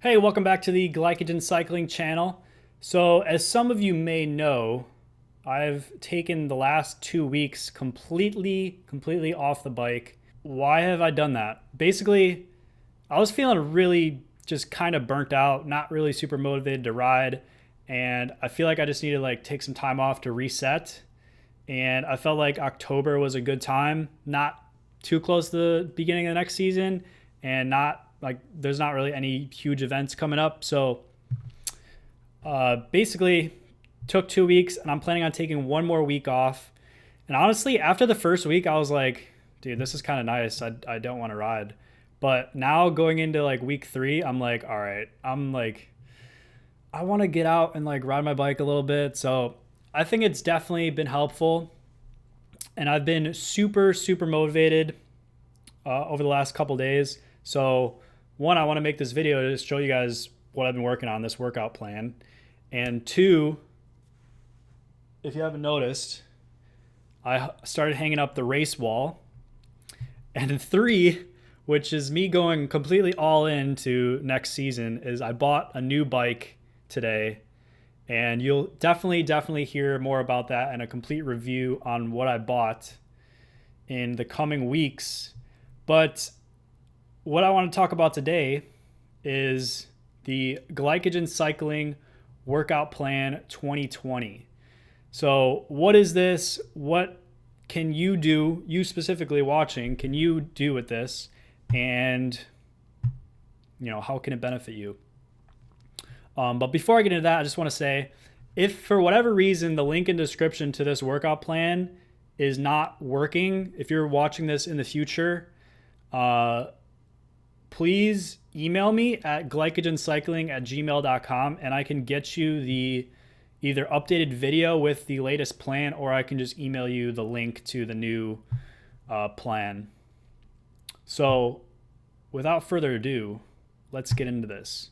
Hey, welcome back to the Glycogen Cycling channel. So, as some of you may know, I've taken the last 2 weeks completely off the bike. Why have I done that? Basically, I was feeling really just kind of burnt out, not really super motivated to ride, and I feel like I just need to take some time off to reset. And I felt like October was a good time, not too close to the beginning of the next season, and not like there's not really any huge events coming up. So basically, took 2 weeks, and I'm planning on taking one more week off. And honestly, after the first week, I was like, dude, this is kind of nice. I don't want to ride. But now going into week three, I'm like, all right, I want to get out and ride my bike a little bit. So I think it's definitely been helpful. And I've been super motivated over the last couple days. So one, I want to make this video to show you guys what I've been working on, this workout plan. And two, if you haven't noticed, I started hanging up the race wall. And three, which is me going completely all into next season, is I bought a new bike today. And you'll definitely hear more about that and a complete review on what I bought in the coming weeks. But what I want to talk about today is the Glycogen Cycling Workout Plan 2020. So what is this? What can you do, you specifically watching, can you do with this? And, how can it benefit you? But before I get into that, I just want to say, if for whatever reason the link in description to this workout plan is not working, if you're watching this in the future, please email me at glycogencycling@gmail.com and I can get you the either updated video with the latest plan, or I can just email you the link to the new plan. So without further ado, let's get into this.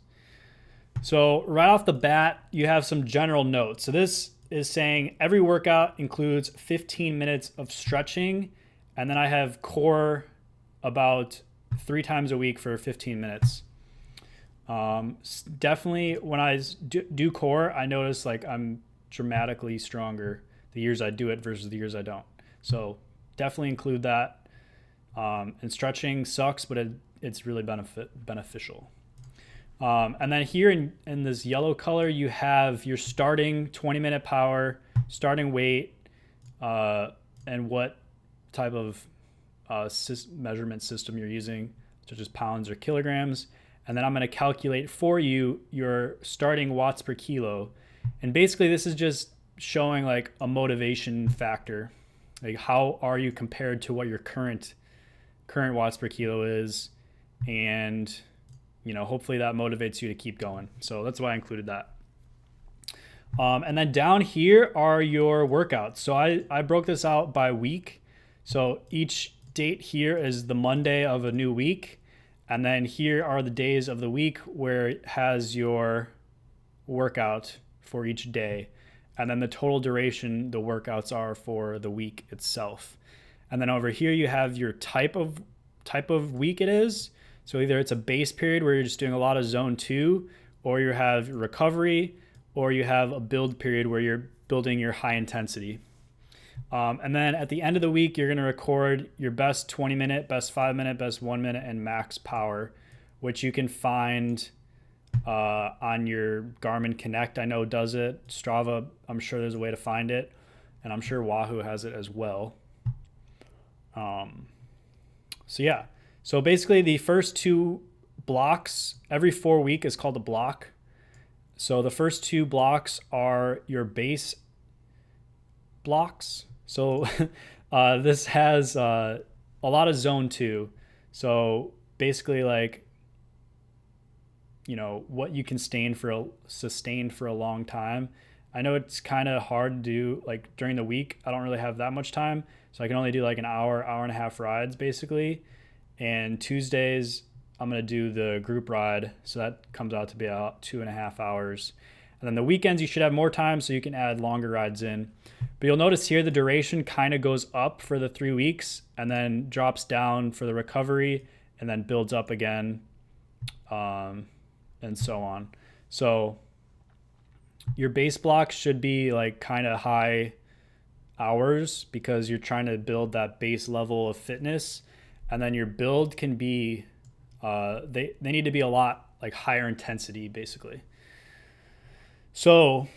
So right off the bat, you have some general notes. So this is saying every workout includes 15 minutes of stretching, and then I have core about 3 times a week for 15 minutes. Definitely when I do core, I notice I'm dramatically stronger the years I do it versus the years I don't. So definitely include that. And stretching sucks, but it's really beneficial. And then here in this yellow color, you have your starting 20-minute power, starting weight, and what type of measurement system you're using, such as pounds or kilograms. And then I'm going to calculate for you your starting watts per kilo. And basically this is just showing a motivation factor. How are you compared to what your current watts per kilo is? And hopefully that motivates you to keep going. So that's why I included that. And then down here are your workouts. So I broke this out by week. So each date here is the Monday of a new week. And then here are the days of the week where it has your workout for each day. And then the total duration the workouts are for the week itself. And then over here you have your type of week it is. So either it's a base period where you're just doing a lot of zone 2, or you have recovery, or you have a build period where you're building your high intensity. And then at the end of the week, you're going to record your best 20-minute, best 5-minute, best 1 minute, and max power, which you can find on your Garmin Connect. I know does it. Strava, I'm sure there's a way to find it. And I'm sure Wahoo has it as well. So yeah. So basically the first 2 blocks, every 4 week is called a block. So the first 2 blocks are your base blocks. So this has a lot of zone 2. So basically what you can sustain for a long time. I know it's kind of hard to do during the week. I don't really have that much time. So I can only do an hour and a half rides basically. And Tuesdays, I'm going to do the group ride. So that comes out to be about 2.5 hours. And then the weekends, you should have more time so you can add longer rides in. But you'll notice here the duration kind of goes up for the 3 weeks and then drops down for the recovery and then builds up again and so on. So your base block should be like kind of high hours because you're trying to build that base level of fitness. And then your build can be, they need to be a lot like higher intensity basically. So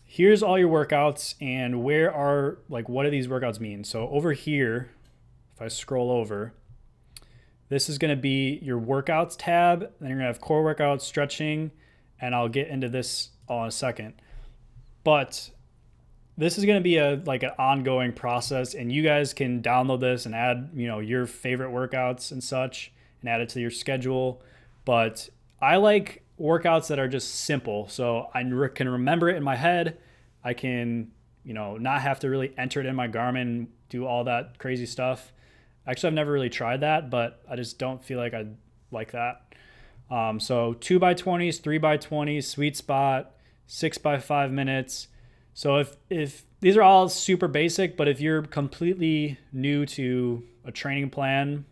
here's all your workouts and what do these workouts mean? So over here, if I scroll over, this is going to be your workouts tab. Then you're going to have core workouts, stretching, and I'll get into this all in a second. But this is going to be an ongoing process, and you guys can download this and add, your favorite workouts and such and add it to your schedule. But I like workouts that are just simple. So I can remember it in my head. I can, not have to really enter it in my Garmin, do all that crazy stuff. Actually, I've never really tried that, but I just don't feel like I like that. So 2x20s, 3x20s, sweet spot, 6x5 minutes. So if these are all super basic, but if you're completely new to a training plan,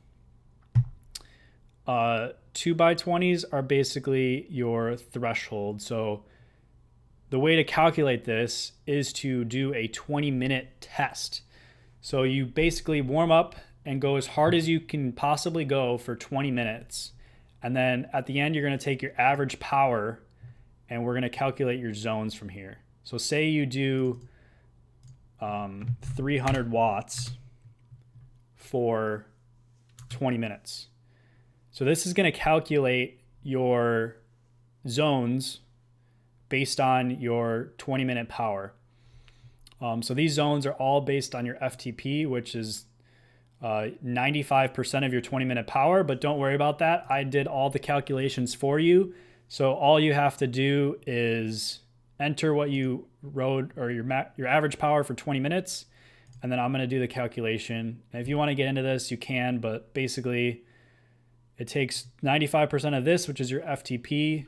2x20s are basically your threshold. So the way to calculate this is to do a 20-minute test. So you basically warm up and go as hard as you can possibly go for 20 minutes. And then at the end, you're going to take your average power and we're going to calculate your zones from here. So say you do 300 watts for 20 minutes. So this is going to calculate your zones based on your 20-minute power. So these zones are all based on your FTP, which is 95% of your 20-minute power, but don't worry about that. I did all the calculations for you. So all you have to do is enter what you rode or your average power for 20 minutes, and then I'm going to do the calculation. And if you want to get into this, you can, but basically it takes 95% of this, which is your FTP,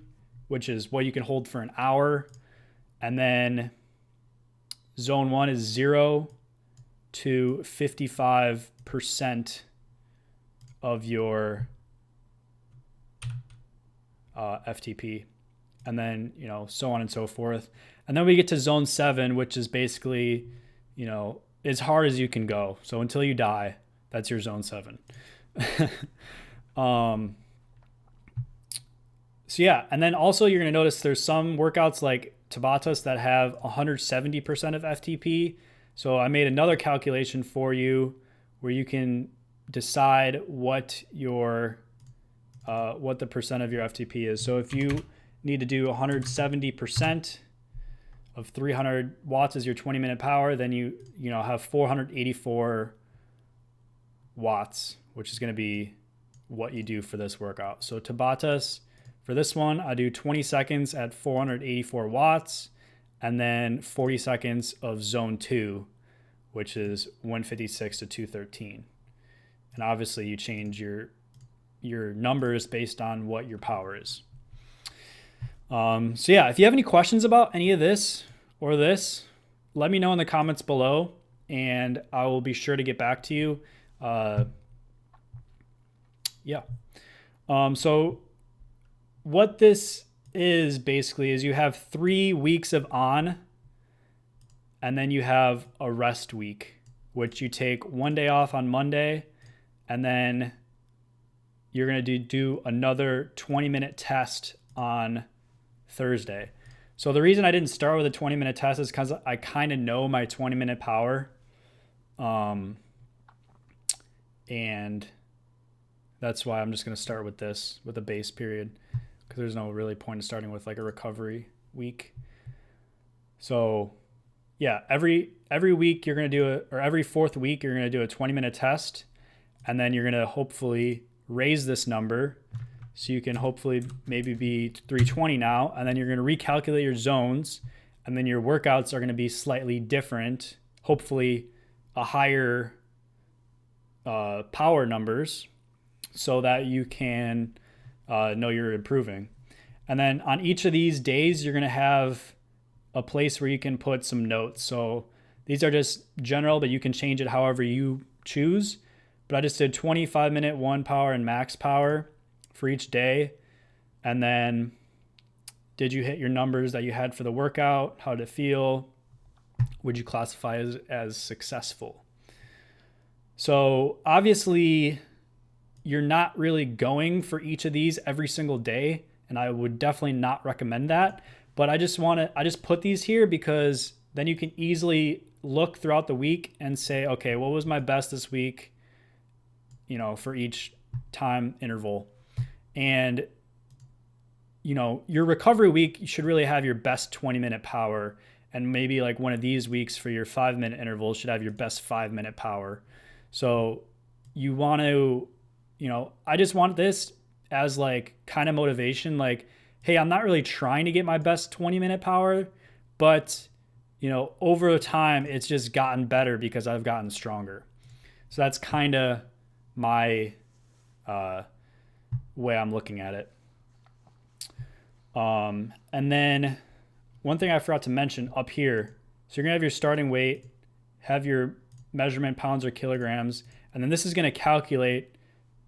which is what you can hold for an hour. And then zone 1 is 0 to 55% of your FTP, and then so on and so forth. And then we get to zone 7, which is basically as hard as you can go. So until you die, that's your zone 7. So yeah, and then also you're going to notice there's some workouts like Tabatas that have 170% of FTP. So I made another calculation for you where you can decide what the percent of your FTP is. So if you need to do 170% of 300 watts as your 20-minute power, then you have 484 watts, which is going to be what you do for this workout. So Tabatas, for this one, I do 20 seconds at 484 watts, and then 40 seconds of zone 2, which is 156 to 213. And obviously you change your numbers based on what your power is. So yeah, if you have any questions about any of this or this, let me know in the comments below and I will be sure to get back to you. So what this is basically is you have 3 weeks of on, and then you have a rest week, which you take 1 day off on Monday, and then you're going to do another 20-minute test on Thursday. So the reason I didn't start with a 20-minute test is because I kind of know my 20-minute power. And that's why I'm just going to start with this, with a base period, because there's no really point in starting with like a recovery week. So yeah, every week you're going to do or every 4th week you're going to do a 20-minute test, and then you're going to hopefully raise this number so you can hopefully maybe be 320 now, and then you're going to recalculate your zones, and then your workouts are going to be slightly different, hopefully a higher power numbers, so that you can know you're improving. And then on each of these days, you're going to have a place where you can put some notes. So these are just general, but you can change it however you choose. But I just did 25-minute 1 power and max power for each day. And then, did you hit your numbers that you had for the workout? How did it feel? Would you classify as successful? So obviously, you're not really going for each of these every single day, and I would definitely not recommend that. But I just put these here because then you can easily look throughout the week and say, okay, what was my best this week, for each time interval. And, your recovery week, you should really have your best 20-minute power. And maybe like one of these weeks for your 5-minute intervals should have your best 5-minute power. So you want to, I just want this as like kind of motivation. Like, hey, I'm not really trying to get my best 20-minute power, but over time, it's just gotten better because I've gotten stronger. So that's kind of my way I'm looking at it. And then one thing I forgot to mention up here. So you're going to have your starting weight, have your measurement pounds or kilograms, and then this is going to calculate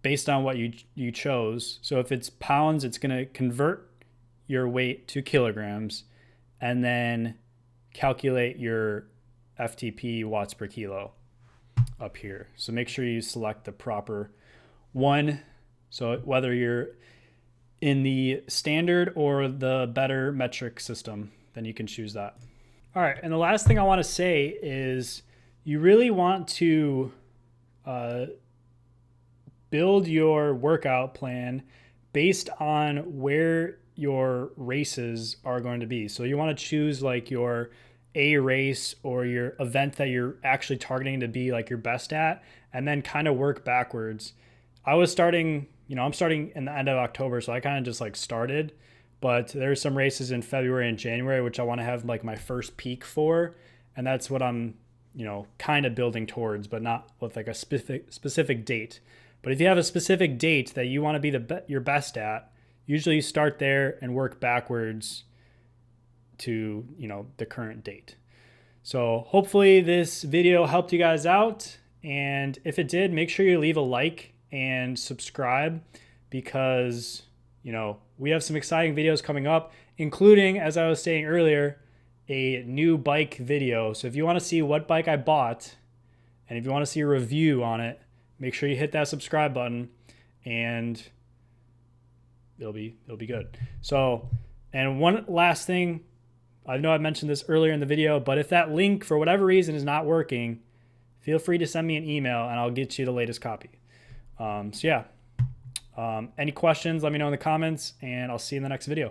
based on what you chose. So if it's pounds, it's going to convert your weight to kilograms and then calculate your FTP watts per kilo up here. So make sure you select the proper one. So whether you're in the standard or the better metric system, then you can choose that. All right. And the last thing I want to say is you really want to build your workout plan based on where your races are going to be. So you want to choose like your A race or your event that you're actually targeting to be like your best at, and then kind of work backwards. I'm starting in the end of October, so I kind of just like started, but there's some races in February and January, which I want to have like my first peak for. And that's what I'm, kind of building towards, but not with like a specific date. But if you have a specific date that you want to be your best at, usually you start there and work backwards to, the current date. So hopefully this video helped you guys out. And if it did, make sure you leave a like and subscribe because, we have some exciting videos coming up, including, as I was saying earlier, a new bike video. So if you want to see what bike I bought and if you want to see a review on it, make sure you hit that subscribe button and it'll be good. So, and one last thing, I know I mentioned this earlier in the video, but if that link for whatever reason is not working, feel free to send me an email and I'll get you the latest copy. Any questions, let me know in the comments and I'll see you in the next video.